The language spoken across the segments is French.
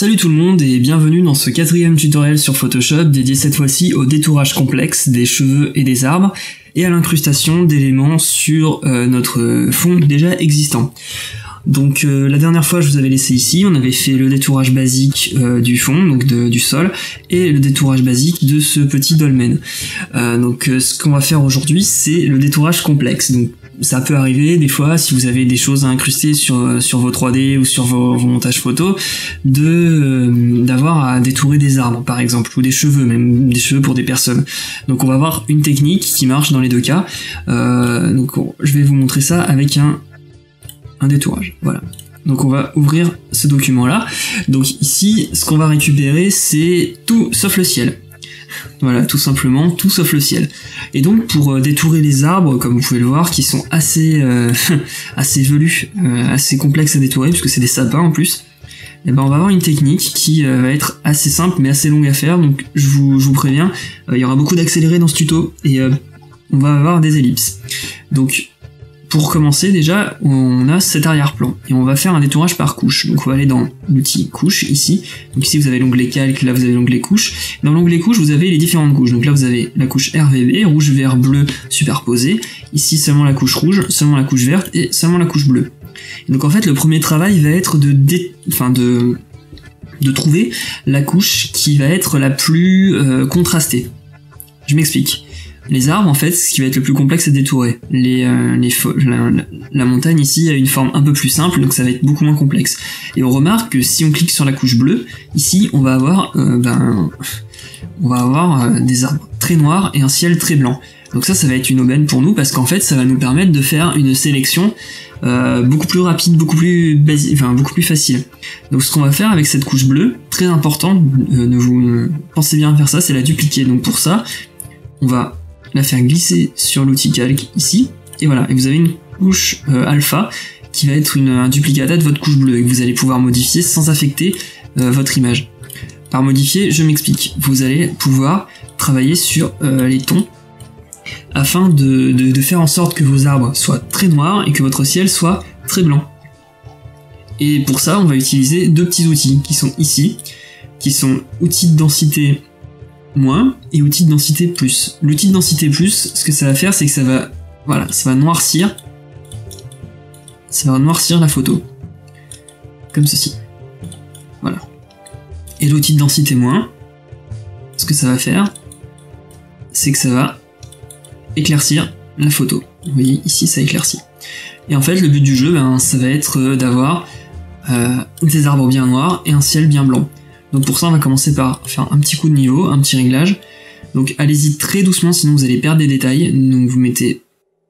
Salut tout le monde et bienvenue dans ce 4e tutoriel sur Photoshop dédié cette fois-ci au détourage complexe des cheveux et des arbres et à l'incrustation d'éléments sur notre fond déjà existant. Donc la dernière fois je vous avais laissé ici, on avait fait le détourage basique du fond, donc du sol, et le détourage basique de ce petit dolmen. Ce qu'on va faire aujourd'hui c'est le détourage complexe. Donc ça peut arriver des fois, si vous avez des choses à incruster sur vos 3D ou sur vos montages photos, d'avoir à détourer des arbres par exemple, ou des cheveux, même des cheveux pour des personnes. Donc on va avoir une technique qui marche dans les deux cas. Je vais vous montrer ça avec un détourage, voilà. Donc on va ouvrir ce document là. Donc ici, ce qu'on va récupérer c'est tout sauf le ciel. Voilà, tout simplement, tout sauf le ciel. Et donc pour détourer les arbres, comme vous pouvez le voir, qui sont assez assez velus, assez complexes à détourer, puisque c'est des sapins en plus, et ben on va avoir une technique qui va être assez simple mais assez longue à faire. Donc je vous préviens, il y aura beaucoup d'accéléré dans ce tuto, et on va avoir des ellipses. Donc pour commencer, déjà, on a cet arrière-plan, et on va faire un détourage par couche. Donc on va aller dans l'outil couche, ici. Donc ici vous avez l'onglet calque, là vous avez l'onglet couche. Dans l'onglet couche, vous avez les différentes couches. Donc là vous avez la couche RVB, rouge, vert, bleu, superposée. Ici seulement la couche rouge, seulement la couche verte, et seulement la couche bleue. Et donc en fait, le premier travail va être de trouver la couche qui va être la plus contrastée. Je m'explique. Les arbres, en fait, ce qui va être le plus complexe à détourer. La montagne ici a une forme un peu plus simple, donc ça va être beaucoup moins complexe. Et on remarque que si on clique sur la couche bleue, ici on va avoir, des arbres très noirs et un ciel très blanc. Donc ça va être une aubaine pour nous, parce qu'en fait ça va nous permettre de faire une sélection beaucoup plus rapide, beaucoup plus facile. Donc ce qu'on va faire avec cette couche bleue, très important, pensez bien à faire ça, c'est la dupliquer. Donc pour ça, on va la faire glisser sur l'outil calque ici, et voilà, et vous avez une couche alpha qui va être un duplicata de votre couche bleue, et que vous allez pouvoir modifier sans affecter votre image. Par modifier, je m'explique, vous allez pouvoir travailler sur les tons afin de faire en sorte que vos arbres soient très noirs et que votre ciel soit très blanc. Et pour ça, on va utiliser deux petits outils qui sont ici, qui sont outils de densité moins et outil de densité plus. L'outil de densité plus, ce que ça va faire, c'est que ça va noircir la photo, comme ceci. Voilà. Et l'outil de densité moins, ce que ça va faire, c'est que ça va éclaircir la photo. Vous voyez, ici, ça éclaircit. Et en fait, le but du jeu, ça va être d'avoir des arbres bien noirs et un ciel bien blanc. Donc pour ça, on va commencer par faire un petit coup de niveau, un petit réglage. Donc allez-y très doucement, sinon vous allez perdre des détails. Donc vous mettez,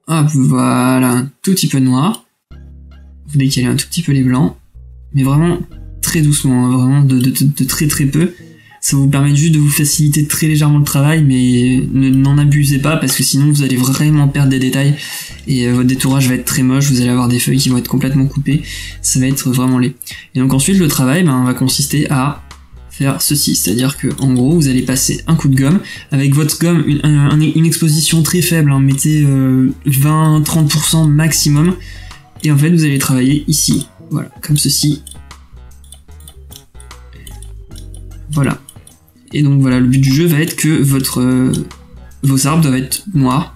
voilà, un tout petit peu de noir. Vous décalez un tout petit peu les blancs. Mais vraiment très doucement, vraiment de très très peu. Ça vous permet juste de vous faciliter très légèrement le travail, mais n'en abusez pas, parce que sinon vous allez vraiment perdre des détails. Et votre détourage va être très moche, vous allez avoir des feuilles qui vont être complètement coupées. Ça va être vraiment laid. Et donc ensuite, le travail va consister à faire ceci, c'est-à-dire que en gros vous allez passer un coup de gomme avec votre gomme, une exposition très faible, mettez 20-30% maximum, et en fait vous allez travailler ici, voilà, comme ceci, voilà. Et donc voilà, le but du jeu va être que vos arbres doivent être noirs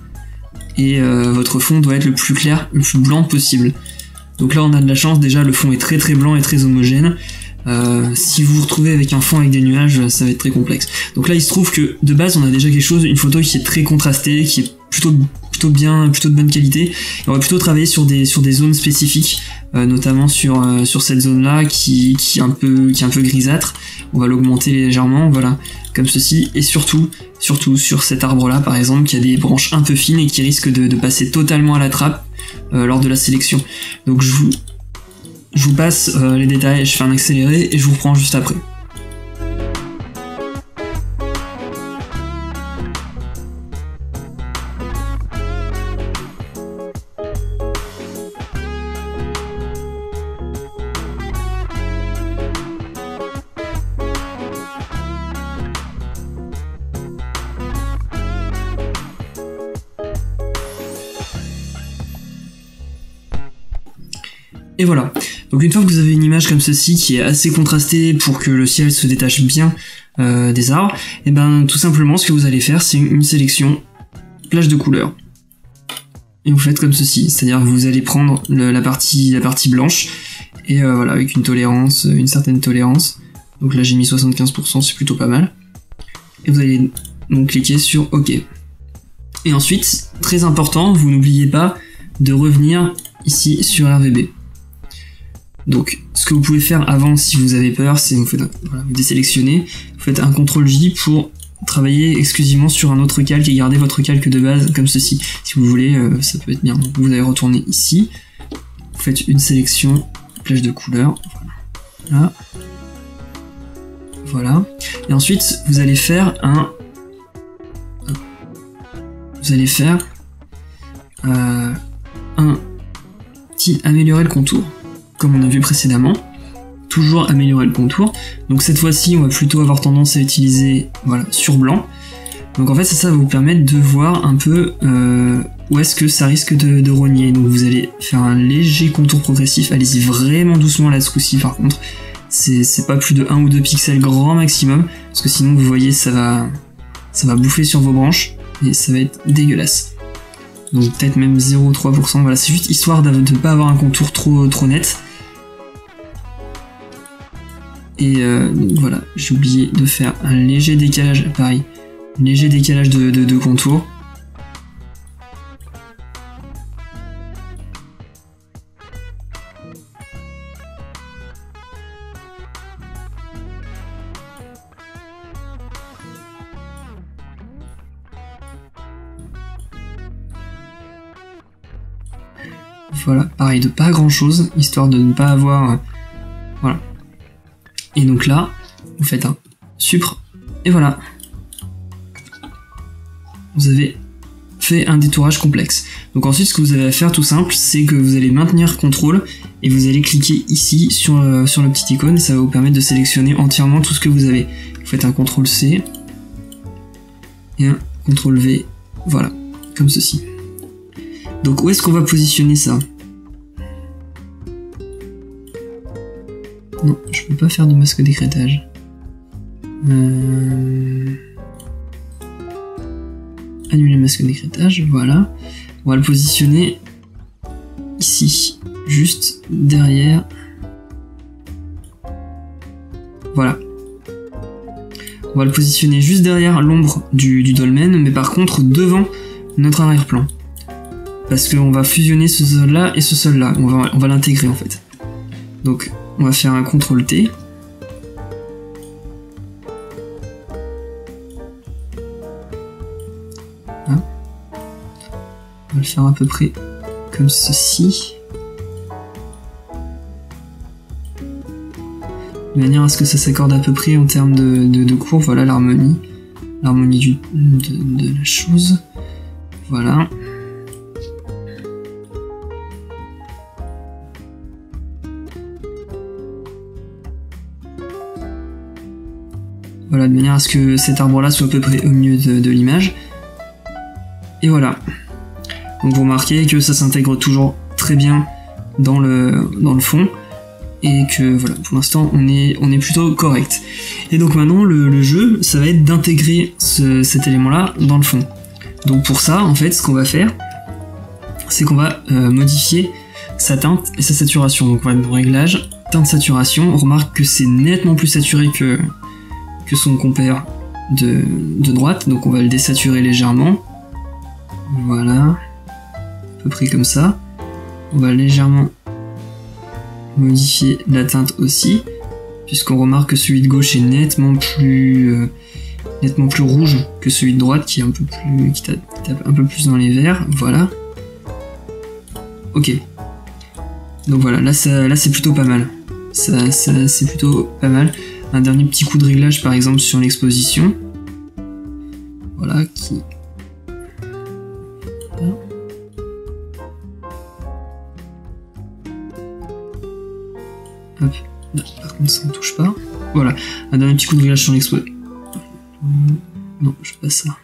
et votre fond doit être le plus clair, le plus blanc possible. Donc là on a de la chance, déjà le fond est très très blanc et très homogène. Si vous vous retrouvez avec un fond avec des nuages, ça va être très complexe. Donc là il se trouve que de base on a déjà quelque chose, une photo qui est très contrastée, qui est plutôt de bonne qualité. Et on va plutôt travailler sur des zones spécifiques, notamment sur cette zone là qui est un peu grisâtre. On va l'augmenter légèrement, voilà, comme ceci, et surtout sur cet arbre là par exemple qui a des branches un peu fines et qui risque de passer totalement à la trappe lors de la sélection. Donc je vous passe les détails, je fais un accéléré et je vous reprends juste après. Et voilà. Donc une fois que vous avez une image comme ceci qui est assez contrastée pour que le ciel se détache bien des arbres, et ben tout simplement ce que vous allez faire c'est une sélection plage de couleurs. Et vous faites comme ceci, c'est-à-dire que vous allez prendre la partie blanche et voilà, avec une certaine tolérance. Donc là j'ai mis 75%, c'est plutôt pas mal. Et vous allez donc cliquer sur OK. Et ensuite, très important, vous n'oubliez pas de revenir ici sur RVB. Donc ce que vous pouvez faire avant si vous avez peur, c'est vous désélectionnez, vous faites un CTRL-J pour travailler exclusivement sur un autre calque et garder votre calque de base comme ceci. Si vous voulez, ça peut être bien. Donc vous allez retourner ici, vous faites une sélection, plage de couleurs, voilà. Voilà. Et ensuite, vous allez faire un petit améliorer le contour, comme on a vu précédemment. Toujours améliorer le contour. Donc cette fois-ci, on va plutôt avoir tendance à utiliser voilà, sur blanc. Donc en fait, ça va vous permettre de voir un peu où est-ce que ça risque de rogner. Donc vous allez faire un léger contour progressif. Allez-y vraiment doucement là ce coup-ci par contre. C'est pas plus de 1 ou 2 pixels grand maximum, parce que sinon vous voyez ça va bouffer sur vos branches et ça va être dégueulasse. Donc peut-être même 0,3%, voilà, c'est juste histoire de ne pas avoir un contour trop net. Et donc voilà, j'ai oublié de faire un léger décalage, pareil, léger décalage de contour. Voilà, pareil, de pas grand chose, histoire de ne pas avoir... voilà. Et donc là, vous faites un supr, et voilà. Vous avez fait un détourage complexe. Donc ensuite, ce que vous avez à faire tout simple, c'est que vous allez maintenir CTRL, et vous allez cliquer ici sur le petit icône, et ça va vous permettre de sélectionner entièrement tout ce que vous avez. Vous faites un CTRL-C, et un CTRL-V, voilà, comme ceci. Donc où est-ce qu'on va positionner ça ? Non, je peux pas faire de masque d'écrêtage. Annuler le masque d'écrêtage, voilà. On va le positionner ici, juste derrière. Voilà. On va le positionner juste derrière l'ombre du dolmen, mais par contre devant notre arrière-plan. Parce qu'on va fusionner ce sol-là et ce sol-là. On va l'intégrer en fait. Donc, on va faire un CTRL-T. Hein, on va le faire à peu près comme ceci. De manière à ce que ça s'accorde à peu près en termes de courbe. Voilà l'harmonie. L'harmonie de la chose. Voilà. Voilà, de manière à ce que cet arbre-là soit à peu près au milieu de l'image. Et voilà. Donc vous remarquez que ça s'intègre toujours très bien dans le fond. Et que voilà, pour l'instant on est plutôt correct. Et donc maintenant le jeu, ça va être d'intégrer cet élément-là dans le fond. Donc pour ça, en fait, ce qu'on va faire, c'est qu'on va modifier sa teinte et sa saturation. Donc on va être dans réglage, teinte saturation. On remarque que c'est nettement plus saturé que son compère de droite, donc on va le désaturer légèrement. Voilà, à peu près comme ça. On va légèrement modifier la teinte aussi, puisqu'on remarque que celui de gauche est nettement plus rouge que celui de droite, qui est un peu plus, qui tape un peu plus dans les verts. Voilà. Ok. Donc voilà, là c'est plutôt pas mal. Ça c'est plutôt pas mal. Un dernier petit coup de réglage par exemple sur l'exposition. Voilà, qui... Hop, là, par contre ça ne touche pas. Voilà, un dernier petit coup de réglage sur l'exposition. Non, je fais pas ça.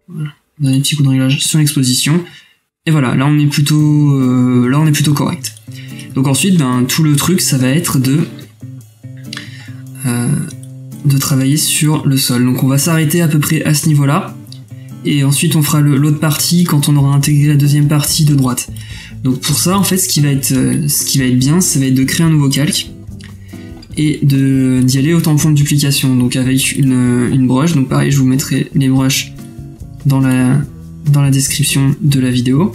Voilà, un dernier petit coup de réglage sur l'exposition. Et voilà, là on est plutôt correct. Donc ensuite, ben, tout le truc, ça va être de travailler sur le sol. Donc on va s'arrêter à peu près à ce niveau-là, et ensuite on fera l'autre partie quand on aura intégré la deuxième partie de droite. Donc pour ça, en fait, ce qui va être bien, ça va être de créer un nouveau calque, et d'y aller au tampon de duplication, donc avec une brush. Donc pareil, je vous mettrai les brushes dans la description de la vidéo,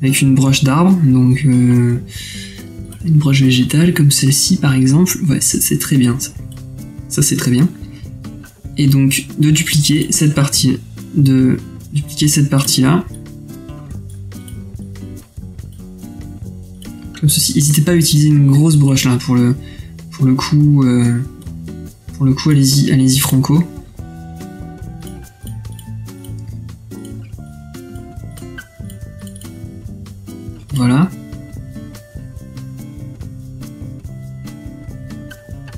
avec une brush d'arbre, donc une brush végétale comme celle-ci par exemple. Ouais, c'est très bien ça c'est très bien. Et donc de dupliquer cette partie là comme ceci. N'hésitez pas à utiliser une grosse brush là pour le coup, allez-y franco. Voilà.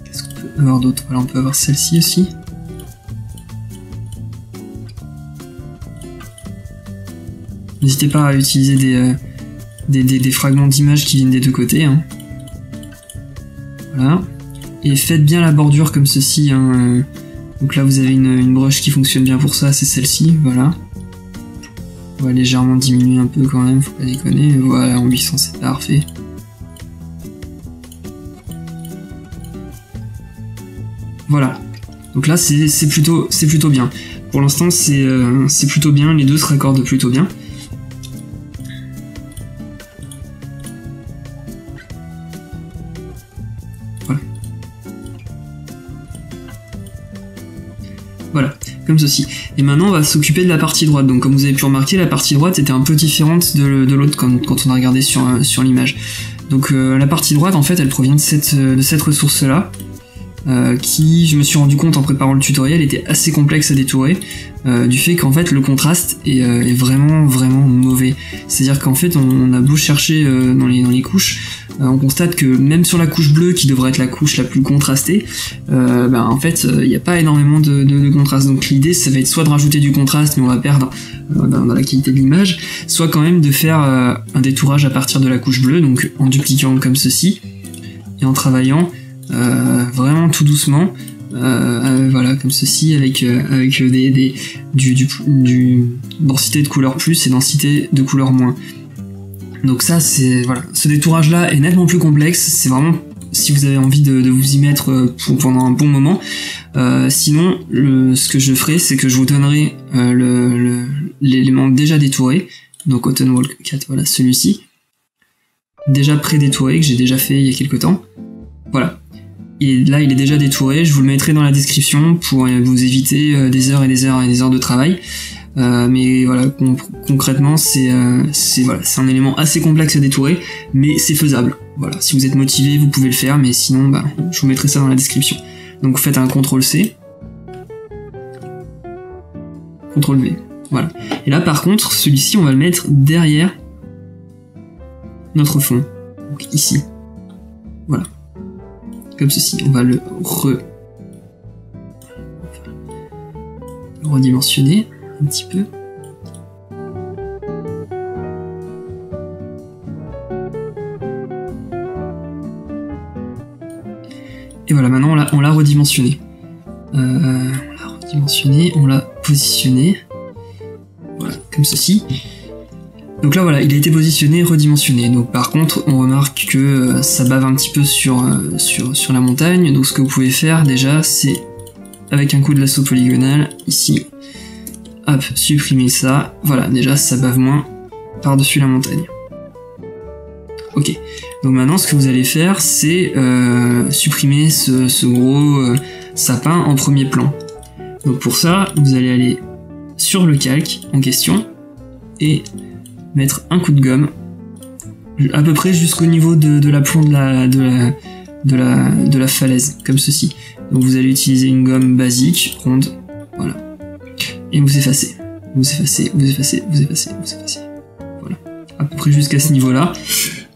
Qu'est-ce qu'on peut avoir d'autre? Voilà, on peut avoir celle-ci aussi. N'hésitez pas à utiliser des fragments d'images qui viennent des deux côtés, hein. Voilà. Et faites bien la bordure comme ceci, hein. Donc là vous avez une brush qui fonctionne bien pour ça, c'est celle-ci, voilà. On va légèrement diminuer un peu quand même, faut pas déconner. Voilà, en 800 c'est parfait. Voilà. Donc là c'est plutôt bien. Pour l'instant c'est plutôt bien, les deux se raccordent plutôt bien. Voilà, comme ceci. Et maintenant on va s'occuper de la partie droite. Donc comme vous avez pu remarquer, la partie droite était un peu différente de l'autre quand on a regardé sur l'image. Donc la partie droite, en fait, elle provient de cette ressource-là, qui, je me suis rendu compte en préparant le tutoriel, était assez complexe à détourer, du fait qu'en fait le contraste est vraiment mauvais. C'est-à-dire qu'en fait on a beau chercher dans les couches, on constate que même sur la couche bleue, qui devrait être la couche la plus contrastée, en fait il n'y a pas énormément de contraste. Donc l'idée, ça va être soit de rajouter du contraste, mais on va perdre dans la qualité de l'image, soit quand même de faire un détourage à partir de la couche bleue, donc en dupliquant comme ceci, et en travaillant vraiment tout doucement, voilà, comme ceci, avec du densité de couleur plus et densité de couleur moins. Donc ça, c'est, voilà, ce détourage là est nettement plus complexe. C'est vraiment, si vous avez envie de vous y mettre pendant un bon moment. Sinon, ce que je ferai, c'est que je vous donnerai l'élément déjà détouré, donc Autumn Walk 4, voilà, celui-ci, déjà pré-détouré, que j'ai déjà fait il y a quelques temps. Voilà. Et là, il est déjà détouré, je vous le mettrai dans la description pour vous éviter des heures et des heures et des heures de travail. Mais voilà, concrètement, c'est un élément assez complexe à détourer, mais c'est faisable. Voilà, si vous êtes motivé, vous pouvez le faire, mais sinon, je vous mettrai ça dans la description. Donc faites un CTRL-C, CTRL-V, voilà. Et là, par contre, celui-ci, on va le mettre derrière notre fond, donc ici. Voilà. Comme ceci, on va le redimensionner un petit peu. Et voilà, maintenant on l'a redimensionné. On l'a positionné. Voilà, comme ceci. Donc là voilà, il a été positionné, redimensionné. Donc par contre, on remarque que ça bave un petit peu sur la montagne. Donc ce que vous pouvez faire déjà, c'est avec un coup de lasso polygonal, ici, hop, supprimer ça. Voilà, déjà ça bave moins par-dessus la montagne. Ok, donc maintenant ce que vous allez faire, c'est supprimer ce gros sapin en premier plan. Donc pour ça, vous allez aller sur le calque en question et mettre un coup de gomme à peu près jusqu'au niveau de l'aplomb de la falaise, comme ceci. Donc vous allez utiliser une gomme basique, ronde, voilà, et vous effacez, voilà, à peu près jusqu'à ce niveau-là,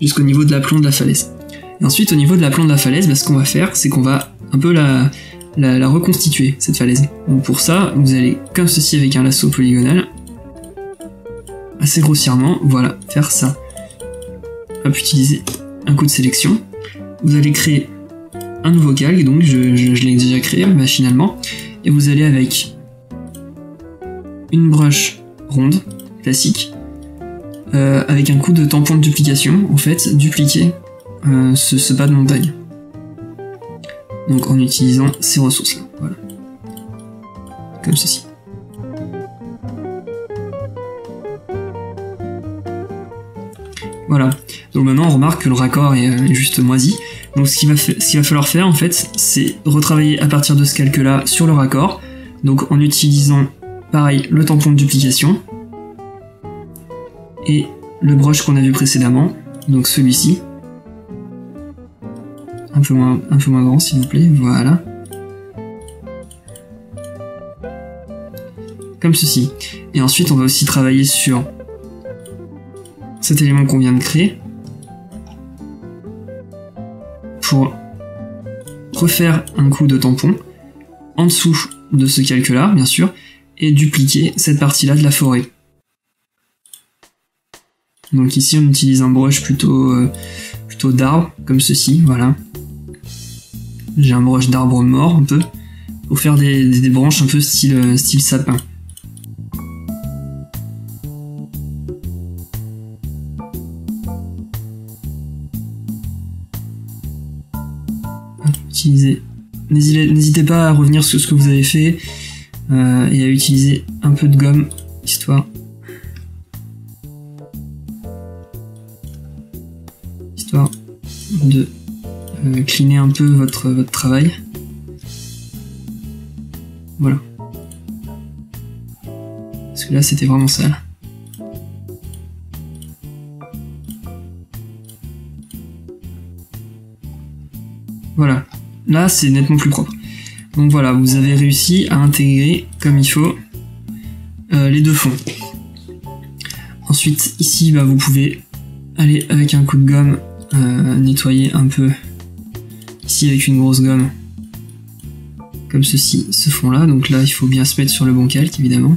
jusqu'au niveau de l'aplomb de la falaise. Et ensuite, au niveau de l'aplomb de la falaise, ce qu'on va faire, c'est qu'on va un peu la reconstituer, cette falaise. Donc pour ça, vous allez, comme ceci, avec un lasso polygonal, assez grossièrement, voilà, faire ça. Hop, utiliser un coup de sélection. Vous allez créer un nouveau calque, donc je l'ai déjà créé machinalement. Et vous allez avec une brush ronde, classique, avec un coup de tampon de duplication, en fait, dupliquer ce bas de montagne. Donc en utilisant ces ressources-là, voilà. Comme ceci. Voilà. Donc maintenant on remarque que le raccord est juste moisi. Donc ce qu'il va falloir faire en fait, c'est retravailler à partir de ce calque-là sur le raccord. Donc en utilisant pareil le tampon de duplication et le brush qu'on a vu précédemment, donc celui-ci. Un peu moins grand s'il vous plaît, voilà. Comme ceci. Et ensuite on va aussi travailler sur cet élément qu'on vient de créer pour refaire un coup de tampon en dessous de ce calque là bien sûr et dupliquer cette partie là de la forêt. Donc ici on utilise un brush plutôt d'arbre comme ceci, voilà. J'ai un brush d'arbre mort un peu pour faire des branches un peu style sapin. N'hésitez pas à revenir sur ce que vous avez fait et à utiliser un peu de gomme histoire de cleaner un peu votre travail. Voilà. Parce que là c'était vraiment sale. Voilà. Là, c'est nettement plus propre. Donc voilà, vous avez réussi à intégrer, comme il faut, les deux fonds. Ensuite, ici, bah, vous pouvez aller avec un coup de gomme, nettoyer un peu, ici avec une grosse gomme, comme ceci, ce fond-là. Donc là, il faut bien se mettre sur le bon calque, évidemment.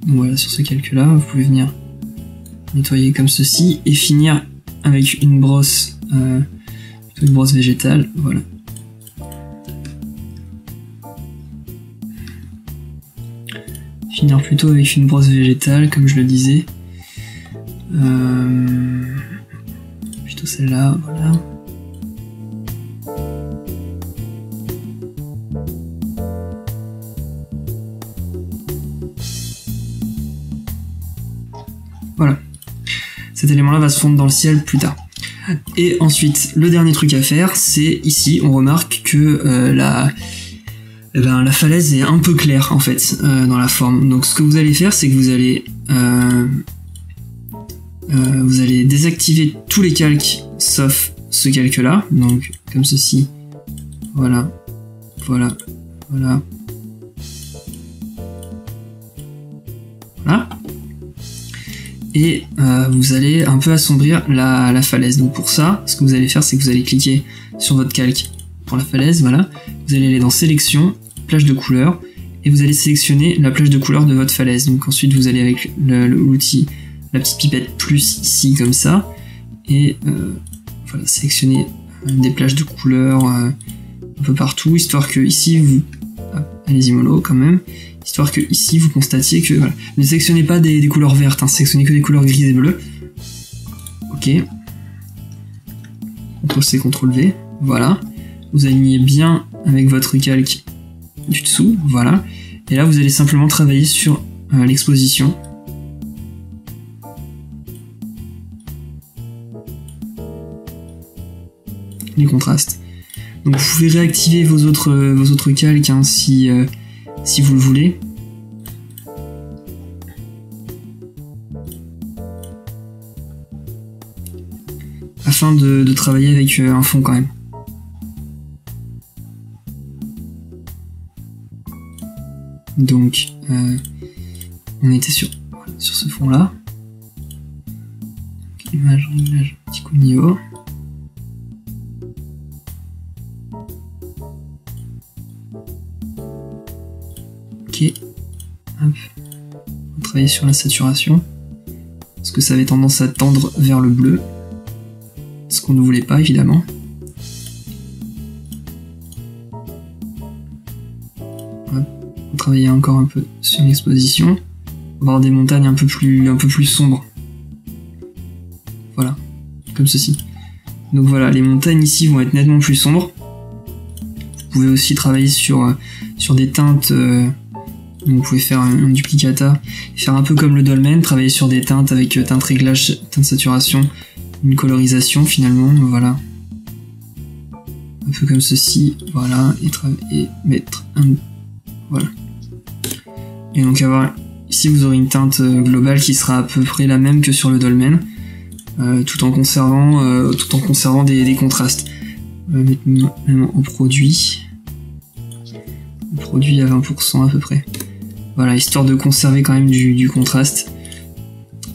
Donc voilà, sur ce calque-là, vous pouvez venir nettoyer comme ceci, et finir avec une brosse, plutôt une brosse végétale, voilà. Finir plutôt avec une brosse végétale, comme je le disais. Plutôt celle-là, voilà. Voilà. Cet élément-là va se fondre dans le ciel plus tard. Et ensuite, le dernier truc à faire, c'est ici, on remarque que la falaise est un peu claire en fait dans la forme. Donc ce que vous allez faire, c'est que vous allez désactiver tous les calques sauf ce calque là, donc comme ceci, voilà, voilà, voilà, voilà. Et vous allez un peu assombrir la falaise. Donc pour ça, ce que vous allez faire, c'est que vous allez cliquer sur votre calque pour la falaise, voilà. Vous allez aller dans sélection, plage de couleur, et vous allez sélectionner la plage de couleur de votre falaise. Donc ensuite vous allez avec l'outil, la petite pipette plus ici comme ça, et voilà, sélectionner des plages de couleur un peu partout, histoire que ici vous... allez-y mollo quand même, histoire que ici vous constatiez que... Voilà. Ne sélectionnez pas des couleurs vertes, hein, sélectionnez que des couleurs grises et bleues. Ok. CTRL-C, CTRL-V, voilà. Vous alignez bien avec votre calque du dessous, voilà. Et là vous allez simplement travailler sur l'exposition. Les contrastes. Donc vous pouvez réactiver vos autres calques hein, si vous le voulez. Afin de travailler avec un fond quand même. Donc on était sur ce fond là. Image, réglage, petit coup de niveau. Ok, hop. On va travailler sur la saturation, parce que ça avait tendance à tendre vers le bleu. Ce qu'on ne voulait pas évidemment. On va travailler encore un peu sur l'exposition. On va avoir des montagnes un peu plus sombres. Voilà, comme ceci. Donc voilà, les montagnes ici vont être nettement plus sombres. Vous pouvez aussi travailler sur des teintes. Donc vous pouvez faire un duplicata, faire un peu comme le dolmen, travailler sur des teintes avec teinte réglage, teinte saturation, une colorisation finalement, voilà. Un peu comme ceci, voilà, et mettre un... Voilà. Et donc ici vous aurez une teinte globale qui sera à peu près la même que sur le dolmen, tout en conservant des contrastes. Maintenant au produit. Le produit à 20% à peu près. Voilà, histoire de conserver quand même du contraste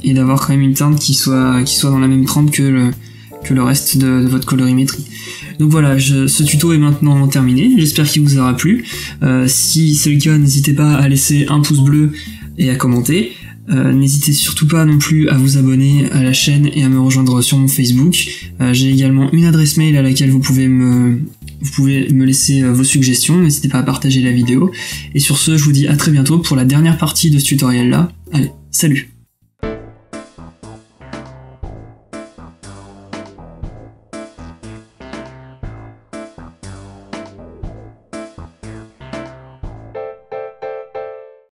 et d'avoir quand même une teinte qui soit dans la même trempe que le reste de votre colorimétrie. Donc voilà, ce tuto est maintenant terminé, j'espère qu'il vous aura plu. Si c'est le cas, n'hésitez pas à laisser un pouce bleu et à commenter. N'hésitez surtout pas non plus à vous abonner à la chaîne et à me rejoindre sur mon Facebook. J'ai également une adresse mail à laquelle vous pouvez me laisser vos suggestions, n'hésitez pas à partager la vidéo. Et sur ce, je vous dis à très bientôt pour la dernière partie de ce tutoriel là. Allez, salut!